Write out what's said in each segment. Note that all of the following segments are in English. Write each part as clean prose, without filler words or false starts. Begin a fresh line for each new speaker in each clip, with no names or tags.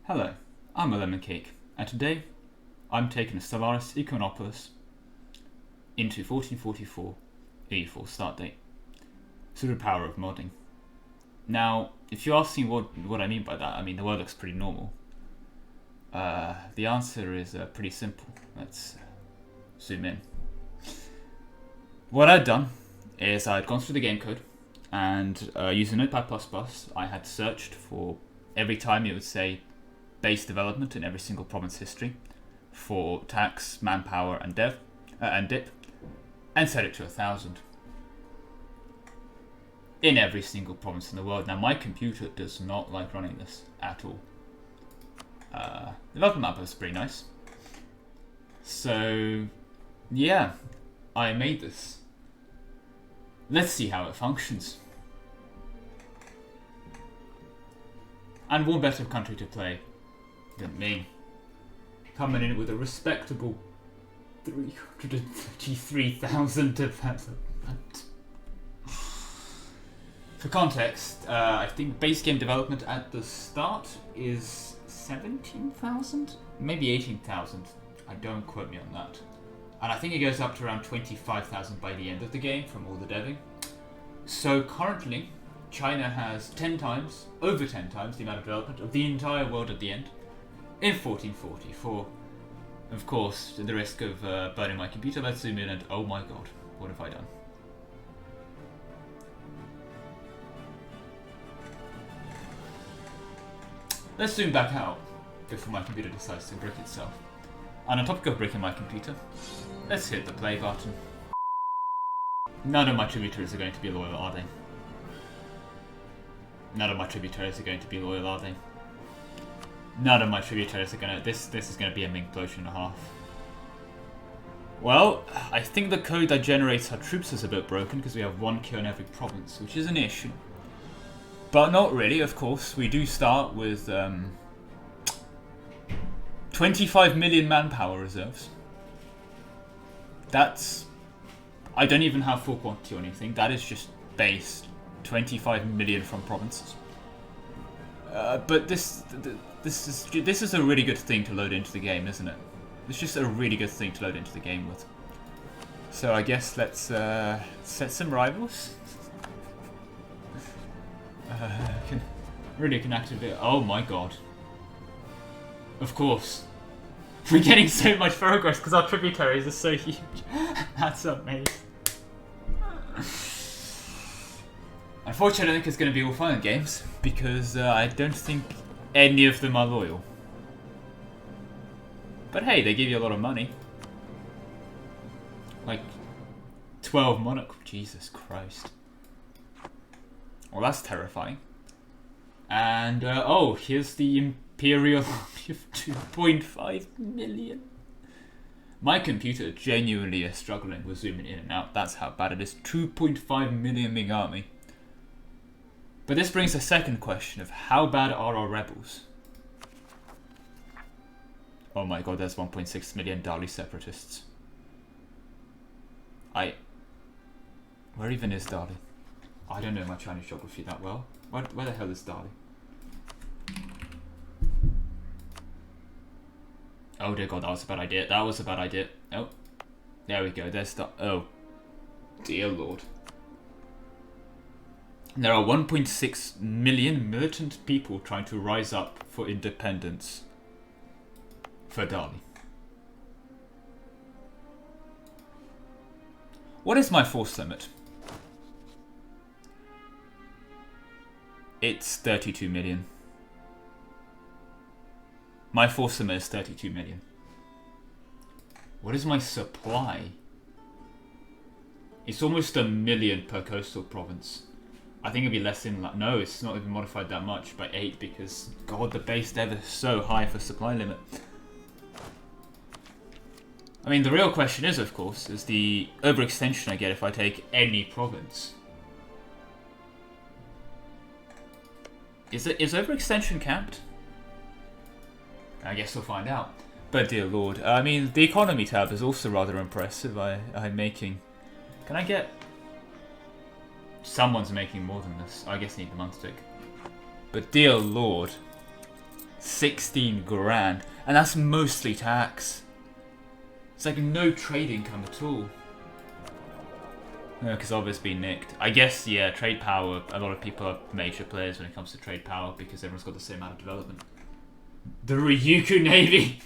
Hello, I'm a lemon cake, and today I'm taking Stellaris Ecumenopolis into 1444 EU4 start date through the power of modding. Now, if you're asking what I mean by that, I mean the world looks pretty normal. The answer is pretty simple. Let's zoom in. What I'd done is I'd gone through the game code and using Notepad++, I had searched for every time it would say base development in every single province history for tax, manpower, and dip, and set it to 1,000 in every single province in the world. Now, my computer does not like running this at all. The development map is pretty nice. So, yeah, I made this. Let's see how it functions. And one better country to play than Ming, coming in with a respectable 333,000 development. For context, I think base game development at the start is 17,000, maybe 18,000. Don't quote me on that. And I think it goes up to around 25,000 by the end of the game from all the deving. So currently, China has over 10 times the amount of development of the entire world at the end in 1444. Of course, at the risk of burning my computer, let's zoom in and oh my god, what have I done? Let's zoom back out before my computer decides to brick itself. And on topic of bricking my computer, let's hit the play button. None of my tributaries are going to be loyal, are they? None of my tributaries are going to be loyal, are they? None of my tributaries are gonna... This is gonna be a Ming potion and a half. Well, I think the code that generates our troops is a bit broken because we have one kill in every province, which is an issue. But not really, of course. We do start with 25 million manpower reserves. That's... I don't even have full quantity or anything. That is just base 25 million from provinces. But this is a really good thing to load into the game, isn't it? It's just a really good thing to load into the game with. So I guess let's set some rivals. Can activate. Oh my god! Of course, we're getting so much progress because our tributaries are so huge. That's amazing. Unfortunately, I think it's going to be all fun and games because I don't think any of them are loyal. But hey, they give you a lot of money. Like 12 monarch. Jesus Christ. Well, that's terrifying. And oh, here's the Imperial army of 2.5 million. My computer genuinely is struggling with zooming in and out. That's how bad it is. 2.5 million Ming army. But this brings the second question of how bad are our rebels? Oh my god, there's 1.6 million Dali separatists. Where even is Dali? I don't know my Chinese geography that well. Where the hell is Dali? Oh dear god, that was a bad idea. That was a bad idea. Oh, there we go. There's the... Oh, dear lord. There are 1.6 million militant people trying to rise up for independence for Dali. What is my force limit? It's 32 million. My force limit is 32 million. What is my supply? It's almost 1 million per coastal province. I think it'd be less in... No, it's not even modified that much by 8 because, god, the base dev is so high for supply limit. I mean, the real question is, of course, is the overextension I get if I take any province. Is overextension capped? I guess we'll find out. But dear lord, I mean, the economy tab is also rather impressive. I'm making... Can I get... Someone's making more than this. I guess I need the month stick. But dear lord, 16 grand. And that's mostly tax. It's like no trade income at all. Because obviously nicked. I guess, yeah, trade power, a lot of people are major players when it comes to trade power because everyone's got the same amount of development. The Ryukyu Navy!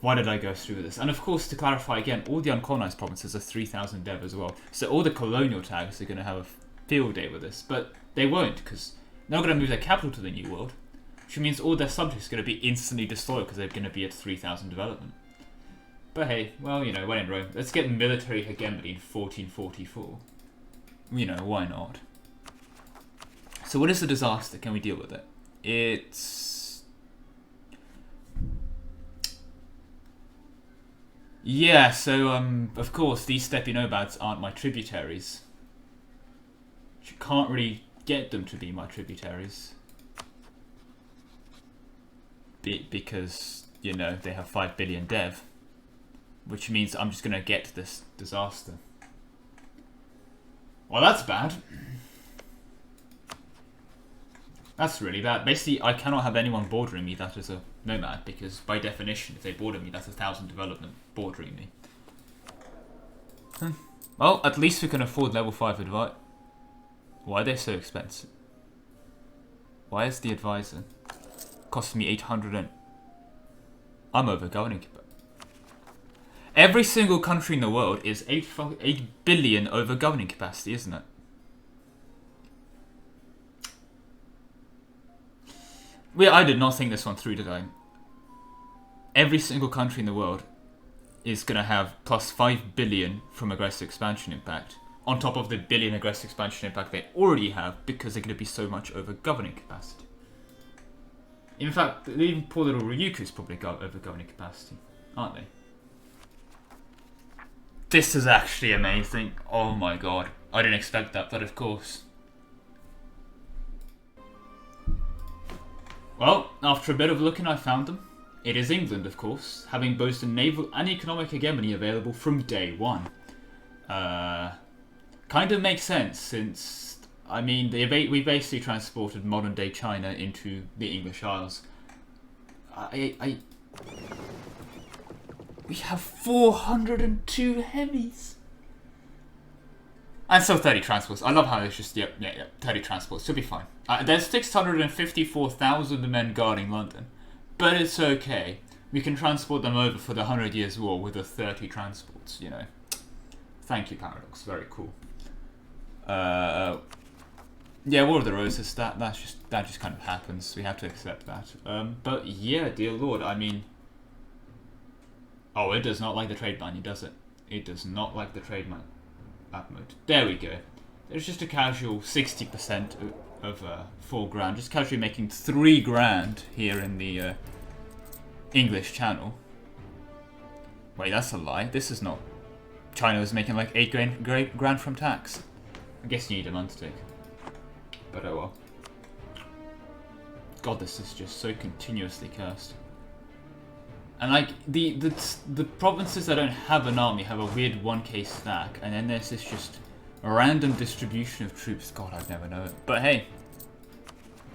Why did I go through this? And of course, to clarify again, all the uncolonized provinces are 3,000 dev as well. So all the colonial tags are going to have a field day with this. But they won't, because they're not going to move their capital to the New World. Which means all their subjects are going to be instantly destroyed because they're going to be at 3,000 development. But hey, well, you know, when in Rome, let's get military hegemony in 1444. You know, why not? So what is the disaster? Can we deal with it? It's... yeah, so, of course, these steppe nomads aren't my tributaries. You can't really get them to be my tributaries. Because, you know, they have 5 billion dev. Which means I'm just going to get this disaster. Well, that's bad. That's really bad. Basically, I cannot have anyone bordering me that is a nomad, because by definition, if they border me, that's 1,000 development bordering me. Well, at least we can afford level 5 advice. Why are they so expensive? Why is the advisor costing me 800 and... I'm over governing. Every single country in the world is 8 billion over governing capacity, isn't it? Well, I did not think this one through, did I? Every single country in the world is going to have plus 5 billion from aggressive expansion impact, on top of the billion aggressive expansion impact they already have, because they're going to be so much over governing capacity. In fact, even poor little Ryukyu is probably over governing capacity, aren't they? This is actually amazing. Oh my god. I didn't expect that, but of course. Well, after a bit of looking, I found them. It is England, of course, having both a naval and economic hegemony available from day one. Kind of makes sense, since, I mean, we basically transported modern-day China into the English Isles. We have 402 heavies. And so 30 transports. I love how it's just, yep, 30 transports. Should be fine. There's 654,000 men guarding London. But it's okay. We can transport them over for the 100 Years' War with the 30 transports, you know. Thank you, Paradox. Very cool. Yeah, War of the Roses, that just kind of happens. We have to accept that. But yeah, dear Lord, I mean... oh, it does not like the trade money, does it? It does not like the trade money. That mode. There we go. There's just a casual 60% of 4 grand. Just casually making 3 grand here in the English Channel. Wait, that's a lie. This is not. China is making like 8 grand from tax. I guess you need a non-stick. But oh well. God, this is just so continuously cursed. And like the provinces that don't have an army have a weird 1k stack, and then there's this just random distribution of troops. God, I'd never know it. But hey,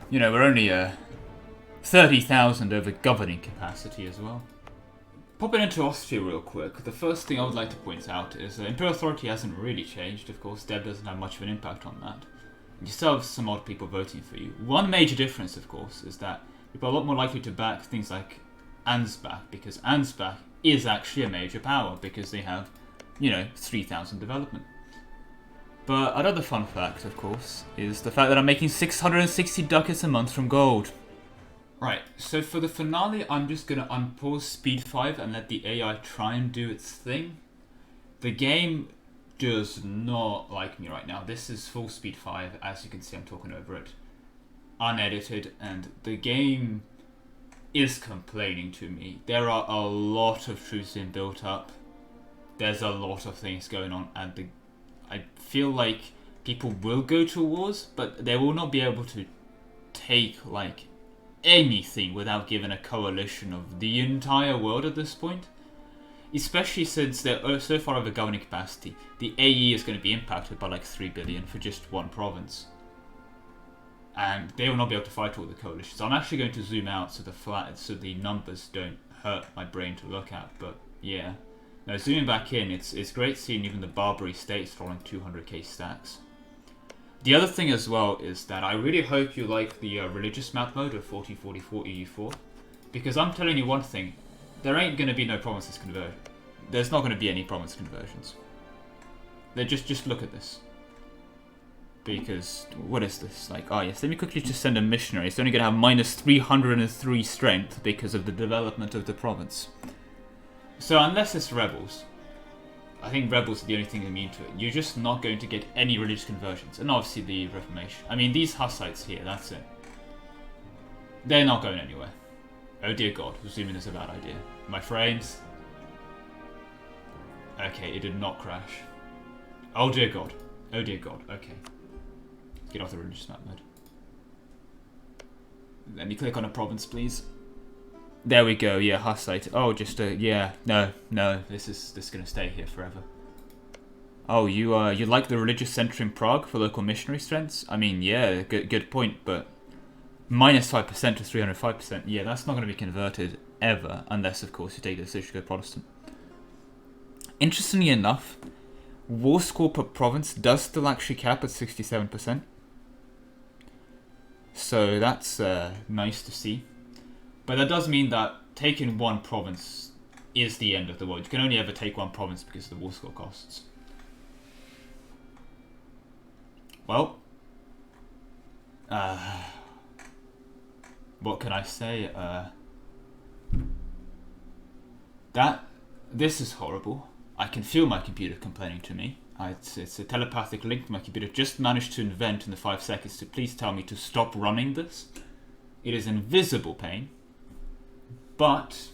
you know, we're only 30,000 over governing capacity as well. Popping into Austria real quick, the first thing I would like to point out is that Imperial Authority hasn't really changed. Of course, Deb doesn't have much of an impact on that. You still have some odd people voting for you. One major difference, of course, is that people are a lot more likely to back things like Ansbach, because Ansbach is actually a major power, because they have, you know, 3,000 development. But another fun fact, of course, is the fact that I'm making 660 ducats a month from gold. Right, so for the finale, I'm just going to unpause Speed 5 and let the AI try and do its thing. The game does not like me right now. This is full Speed 5, as you can see I'm talking over it. Unedited, and the game is complaining to me. There are a lot of troops being built up. There's a lot of things going on, and I feel like people will go to wars, but they will not be able to take like anything without giving a coalition of the entire world at this point. especially since they're so far over governing capacity, the AE is going to be impacted by like 3 billion for just one province. And they will not be able to fight all the coalitions. I'm actually going to zoom out so the numbers don't hurt my brain to look at, but yeah. Now zooming back in, it's great seeing even the Barbary states rolling 200k stacks. The other thing as well is that I really hope you like the religious map mode of 1444 EU4, because I'm telling you one thing, there ain't going to be no provinces conversion. There's not going to be any province conversions. Just look at this. Because, what is this? Like, oh yes, let me quickly just send a missionary. It's only going to have minus 303 strength because of the development of the province. So unless it's rebels, I think rebels are the only thing immune to it. You're just not going to get any religious conversions. And obviously the Reformation. I mean, these Hussites here, that's it. They're not going anywhere. Oh dear God, zooming is a bad idea. My frames. Okay, it did not crash. Oh dear God. Oh dear God, okay. Get off the religious map mode. Let me click on a province, please. There we go. Yeah, Hussite. Oh, yeah. No. This is gonna stay here forever. Oh, you like the religious center in Prague for local missionary strengths? I mean, yeah, good point. But minus 5% to 305%. Yeah, that's not gonna be converted ever, unless of course you take the decision to go Protestant. Interestingly enough, war score per province does still actually cap at 67%. So that's nice to see. But that does mean that taking one province is the end of the world. You can only ever take one province because of the war score costs. Well, what can I say? This is horrible. I can feel my computer complaining to me. It's a telepathic link my computer just managed to invent in the 5 seconds to please tell me to stop running this. It is invisible pain. But,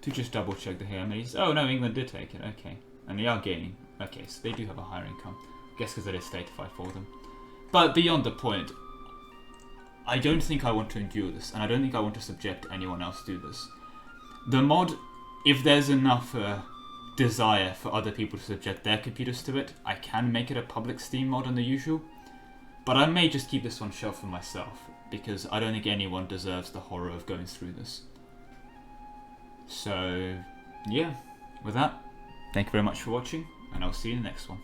to just double check the Hermes. Oh no, England did take it, okay. And they are gaining. Okay, so they do have a higher income. I guess because it is statified for them. But beyond the point, I don't think I want to endure this. And I don't think I want to subject anyone else to this. The mod, if there's enough desire for other people to subject their computers to it, I can make it a public Steam mod on the usual. But I may just keep this one shelved for myself, because I don't think anyone deserves the horror of going through this. So, yeah, with that, thank you very much for watching, and I'll see you in the next one.